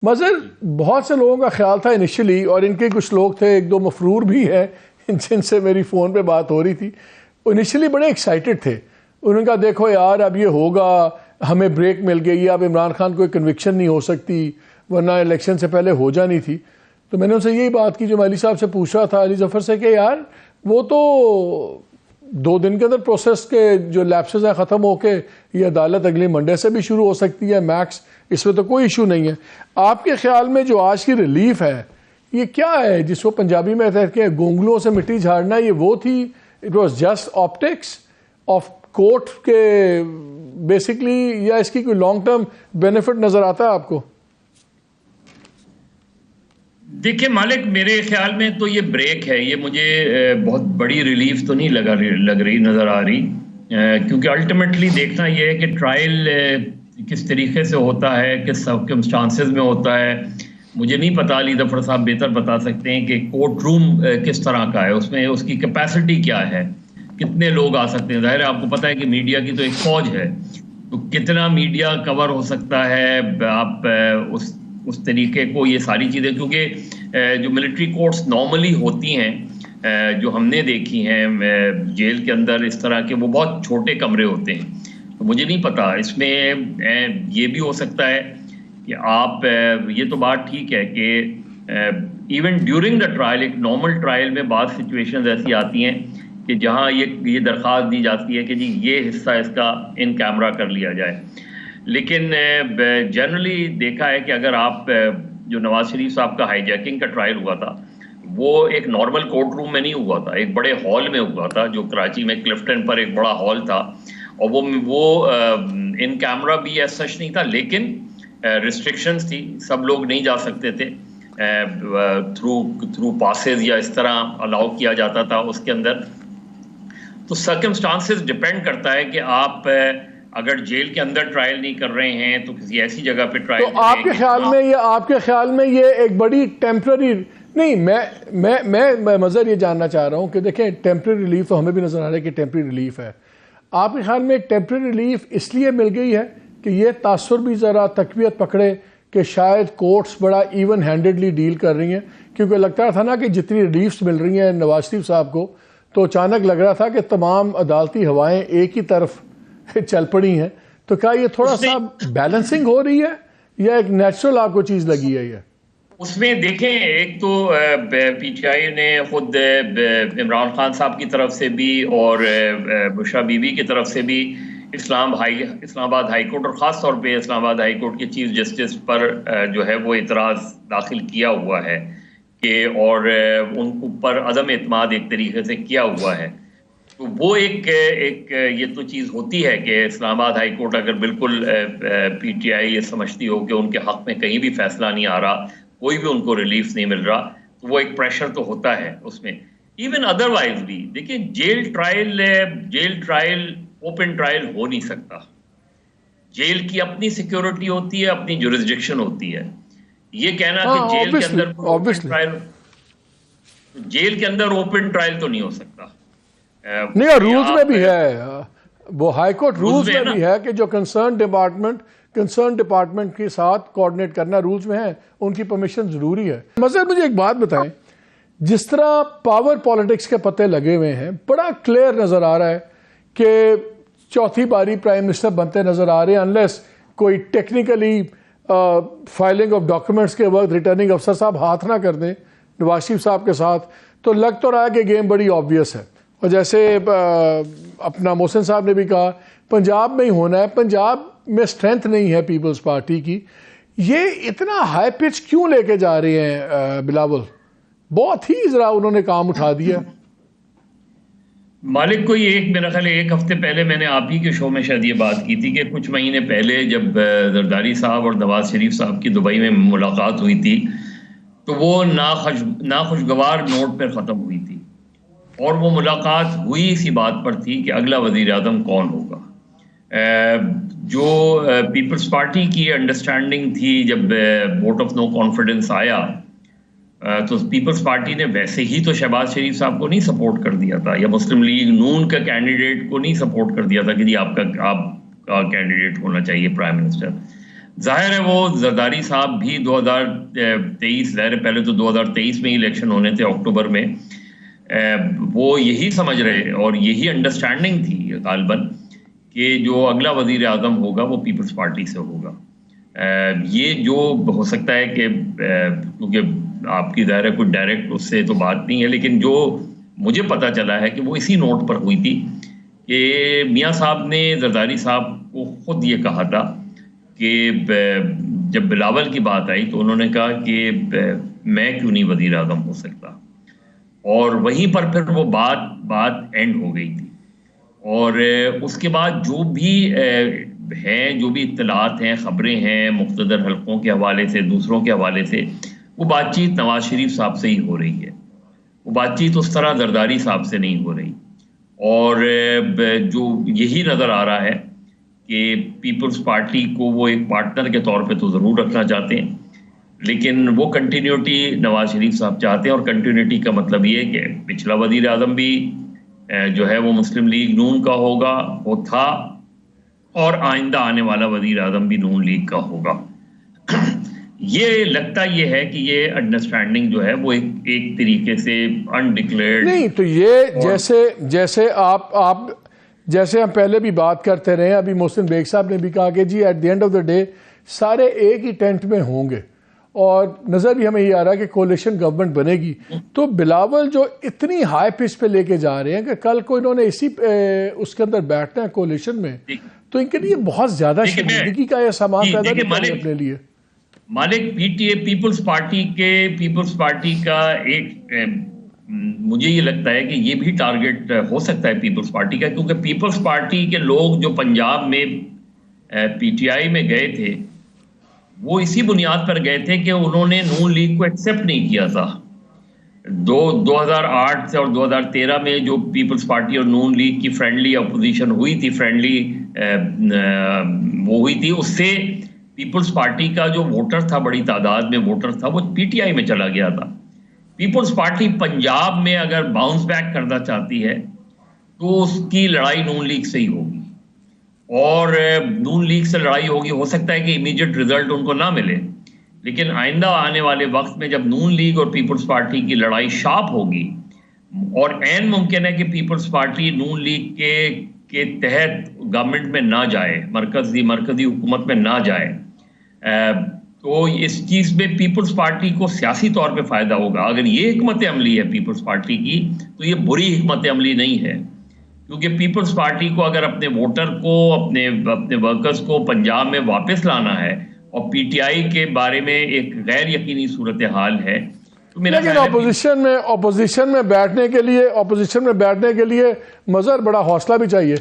مظہر بہت سے لوگوں کا خیال تھا انیشلی، اور ان کے کچھ لوگ تھے، ایک دو مفرور بھی ہیں جن سے میری فون پہ بات ہو رہی تھی، انیشلی بڑے ایکسائٹڈ تھے. انہوں نے کہا دیکھو یار اب یہ ہوگا، ہمیں بریک مل گئی، اب عمران خان کو کنوکشن نہیں ہو سکتی ورنہ الیکشن سے پہلے ہو جانی تھی. تو میں نے ان سے یہی بات کی جو میں علی صاحب سے پوچھ رہا تھا، علی ظفر سے، کہ یار وہ تو 2 دن کے اندر پروسیس کے جو لیپسز ہیں ختم ہو کے یہ عدالت اگلی منڈے سے بھی شروع ہو سکتی ہے میکس، اس میں تو کوئی ایشو نہیں ہے. آپ کے خیال میں جو آج کی ریلیف ہے یہ کیا ہے، جس کو پنجابی میں کہتے ہیں گونگلوں سے مٹی جھاڑنا، یہ وہ تھی؟ It was just optics of court کے بیسکلی، یا اس کی کوئی لانگ ٹرم بینیفٹ نظر آتا ہے آپ کو؟ دیکھیں مالک، میرے خیال میں تو یہ بریک ہے، یہ مجھے بہت بڑی ریلیف تو نہیں لگ رہی نظر آ رہی، کیونکہ الٹیمیٹلی دیکھنا یہ ہے کہ ٹرائل کس طریقے سے ہوتا ہے، کس سرکمسٹانسز میں ہوتا ہے. مجھے نہیں پتا، علی ظفر صاحب بہتر بتا سکتے ہیں کہ کورٹ روم کس طرح کا ہے، اس میں اس کی کیپیسٹی کیا ہے، کتنے لوگ آ سکتے ہیں. ظاہر ہے آپ کو پتا ہے کہ میڈیا کی تو ایک فوج ہے، تو کتنا میڈیا کور ہو سکتا ہے. آپ اس طریقے کو، یہ ساری چیزیں، کیونکہ جو ملٹری کورٹس نارملی ہوتی ہیں جو ہم نے دیکھی ہیں جیل کے اندر اس طرح کے، وہ بہت چھوٹے کمرے ہوتے ہیں. تو مجھے نہیں پتا، اس میں یہ بھی ہو سکتا ہے کہ آپ، یہ تو بات ٹھیک ہے کہ ایون ڈیورنگ دا ٹرائل، ایک نارمل ٹرائل میں بعض سچویشنز ایسی آتی ہیں کہ جہاں یہ درخواست دی جاتی ہے کہ جی یہ حصہ اس کا ان کیمرہ کر لیا جائے. لیکن جنرلی دیکھا ہے کہ اگر آپ، جو نواز شریف صاحب کا ہائی جیکنگ کا ٹرائل ہوا تھا وہ ایک نارمل کورٹ روم میں نہیں ہوا تھا، ایک بڑے ہال میں ہوا تھا، جو کراچی میں کلفٹن پر ایک بڑا ہال تھا، اور وہ ان کیمرہ بھی ایز سچ نہیں تھا، لیکن ریسٹرکشنز تھی، سب لوگ نہیں جا سکتے تھے تھرو پاسز، یا اس طرح الاؤ کیا جاتا تھا اس کے اندر. تو سرکمسٹانسز ڈپینڈ کرتا ہے کہ آپ اگر جیل کے اندر ٹرائل نہیں کر رہے ہیں تو کسی ایسی جگہ پہ ٹرائل. تو آپ کے خیال میں یہ ایک بڑی ٹیمپرری نہیں، میں مظہر یہ جاننا چاہ رہا ہوں کہ دیکھیں ٹیمپرری ریلیف تو ہمیں بھی نظر آ رہا ہے کہ ٹیمپرری ریلیف ہے. آپ کے خیال میں ایک ٹیمپرری ریلیف اس لیے مل گئی ہے کہ یہ تاثر بھی ذرا تقویت پکڑے کہ شاید کورٹس بڑا ایون ہینڈڈلی ڈیل کر رہی ہیں؟ کیونکہ لگتا تھا نا کہ جتنی ریلیفز مل رہی ہیں نواز شریف صاحب کو، تو اچانک لگ رہا تھا کہ تمام عدالتی ہوائیں ایک ہی طرف چل پڑی ہیں. تو کیا یہ تھوڑا سا بیلنسنگ ہو رہی ہے یا ایک نیچرل آپ کو چیز لگی ہے؟ یہ اس میں دیکھیں، ایک تو پی ٹی آئی نے خود عمران خان صاحب کی طرف سے بھی اور بشرا بی بی کی طرف سے بھی اسلام آباد ہائی کورٹ، اور خاص طور پہ اسلام آباد ہائی کورٹ کے چیف جسٹس پر جو ہے وہ اعتراض داخل کیا ہوا ہے کہ، اور ان پر عدم اعتماد ایک طریقے سے کیا ہوا ہے. تو وہ ایک یہ تو چیز ہوتی ہے کہ اسلام آباد ہائی کورٹ اگر بالکل پی ٹی آئی یہ سمجھتی ہو کہ ان کے حق میں کہیں بھی فیصلہ نہیں آ رہا، کوئی بھی ان کو ریلیف نہیں مل رہا، تو وہ ایک پریشر تو ہوتا ہے اس میں. ایون ادروائز بھی دیکھیں، جیل ٹرائل اوپن ٹرائل ہو نہیں سکتا. جیل کی اپنی سیکیورٹی ہوتی ہے، اپنی جورسڈکشن ہوتی ہے. یہ کہنا کہ جیل کے اندر اوپن ٹرائل تو نہیں ہو سکتا. نہیں، رولز میں بھی ہے، وہ ہائی کورٹ رولز میں بھی ہے کہ جو کنسرن ڈپارٹمنٹ کے ساتھ کوآرڈینیٹ کرنا رولز میں ہے، ان کی پرمیشن ضروری ہے. مظہر مجھے ایک بات بتائیں، جس طرح پاور پالیٹکس کے پتے لگے ہوئے ہیں، بڑا کلیئر نظر آ رہا ہے کہ چوتھی باری پرائم منسٹر بنتے نظر آ رہے ہیں، انلیس کوئی ٹیکنیکلی فائلنگ آف ڈاکیومنٹس کے وقت ریٹرننگ افسر صاحب ہاتھ نہ کر دیں نواز شریف صاحب کے ساتھ. تو لگ تو رہا ہے کہ گیم بڑی آبویس ہے، اور جیسے اپنا محسن صاحب نے بھی کہا پنجاب میں ہی ہونا ہے. پنجاب میں اسٹرینتھ نہیں ہے پیپلز پارٹی کی. یہ اتنا ہائی پچ کیوں لے کے جا رہے ہیں بلاول؟ بہت ہی ذرا انہوں نے کام اٹھا دیا. مالک کو یہ میرا خیال ہے 1 ہفتے پہلے میں نے آپ ہی کے شو میں شاید یہ بات کی تھی کہ کچھ مہینے پہلے جب زرداری صاحب اور نواز شریف صاحب کی دبئی میں ملاقات ہوئی تھی، تو وہ ناخوشگوار نوٹ پر ختم ہوئی تھی، اور وہ ملاقات ہوئی اسی بات پر تھی کہ اگلا وزیر اعظم کون ہوگا. جو پیپلز پارٹی کی انڈرسٹینڈنگ تھی جب ووٹ آف نو کانفیڈنس آیا، تو پیپلز پارٹی نے ویسے ہی تو شہباز شریف صاحب کو نہیں سپورٹ کر دیا تھا، یا مسلم لیگ نون کا کینڈیڈیٹ کو نہیں سپورٹ کر دیا تھا کہ جی آپ کا کینڈیڈیٹ ہونا چاہیے پرائم منسٹر، ظاہر ہے وہ زرداری صاحب بھی 2023 ظاہر پہلے تو 2023 میں الیکشن ہونے تھے اکتوبر میں، وہ یہی سمجھ رہے اور یہی انڈرسٹینڈنگ تھی غالباً کہ جو اگلا وزیر اعظم ہوگا وہ پیپلز پارٹی سے ہوگا. یہ جو ہو سکتا ہے کہ کیونکہ آپ کی ظاہر ہے کوئی ڈائریکٹ اس سے تو بات نہیں ہے، لیکن جو مجھے پتہ چلا ہے کہ وہ اسی نوٹ پر ہوئی تھی کہ میاں صاحب نے زرداری صاحب کو خود یہ کہا تھا کہ جب بلاول کی بات آئی تو انہوں نے کہا کہ میں کیوں نہیں وزیر اعظم ہو سکتا، اور وہیں پر پھر وہ بات اینڈ ہو گئی تھی. اور اس کے بعد جو بھی ہیں، جو بھی اطلاعات ہیں، خبریں ہیں مقتدر حلقوں کے حوالے سے، دوسروں کے حوالے سے، وہ بات چیت نواز شریف صاحب سے ہی ہو رہی ہے. وہ بات چیت اس طرح زرداری صاحب سے نہیں ہو رہی. اور جو یہی نظر آ رہا ہے کہ پیپلز پارٹی کو وہ ایک پارٹنر کے طور پہ تو ضرور رکھنا چاہتے ہیں، لیکن وہ کنٹینیوٹی نواز شریف صاحب چاہتے ہیں. اور کنٹینیوٹی کا مطلب یہ ہے کہ پچھلا وزیر اعظم بھی جو ہے وہ مسلم لیگ نون کا ہوگا، وہ تھا، اور آئندہ آنے والا وزیر اعظم بھی نون لیگ کا ہوگا. یہ لگتا یہ ہے کہ یہ انڈرسٹینڈنگ جو ہے وہ ایک طریقے سے انڈکلیئرڈ نہیں. تو یہ جیسے ہم پہلے بھی بات کرتے رہے، ابھی محسن بیگ صاحب نے بھی کہا کہ جی at the end of the day سارے ایک ہی ٹینٹ میں ہوں گے، اور نظر بھی ہمیں یہ آ رہا ہے کہ کولیشن گورنمنٹ بنے گی. تو بلاول جو اتنی ہائی پچ پہ لے کے جا رہے ہیں کہ کل کو انہوں نے اس کے اندر بیٹھنا ہے کولیشن میں، تو ان کے لیے بہت زیادہ شرمندگی کا یہ سامان پیدا نہیں کریں اپنے لیے. مالک P T A Peoples Party کا ایک مجھے یہ لگتا ہے کہ یہ بھی ٹارگٹ ہو سکتا ہے پیپلز پارٹی کا، کیونکہ پیپلز پارٹی کے لوگ جو پنجاب میں پی ٹی آئی میں گئے تھے وہ اسی بنیاد پر گئے تھے کہ انہوں نے نون لیگ کو ایکسیپٹ نہیں کیا تھا. 2008 سے اور 2013 میں جو پیپلز پارٹی اور نون لیگ کی فرینڈلی اپوزیشن ہوئی تھی، وہ ہوئی تھی، اس سے پیپلز پارٹی کا جو ووٹر تھا، بڑی تعداد میں ووٹر تھا، وہ پی ٹی آئی میں چلا گیا تھا. پیپلز پارٹی پنجاب میں اگر باؤنس بیک کرنا چاہتی ہے تو اس کی لڑائی نون لیگ سے ہی ہوگی، اور نون لیگ سے لڑائی ہوگی. ہو سکتا ہے کہ امیڈیٹ رزلٹ ان کو نہ ملے، لیکن آئندہ آنے والے وقت میں جب نون لیگ اور پیپلز پارٹی کی لڑائی شارپ ہوگی، اور عین ممکن ہے کہ پیپلز پارٹی نون لیگ کے تحت گورنمنٹ میں نہ جائے، مرکزی حکومت میں نہ جائے، تو اس چیز میں پیپلز پارٹی کو سیاسی طور پہ فائدہ ہوگا. اگر یہ حکمت عملی ہے پیپلز پارٹی کی تو یہ بری حکمت عملی نہیں ہے، کیونکہ پیپلز پارٹی کو اگر اپنے ووٹر کو، اپنے ورکرز کو پنجاب میں واپس لانا ہے، اور پی ٹی آئی کے بارے میں ایک غیر یقینی صورتحال ہے، تو میرا لیکن اپوزیشن میں بیٹھنے کے لیے مظہر بڑا حوصلہ بھی چاہیے.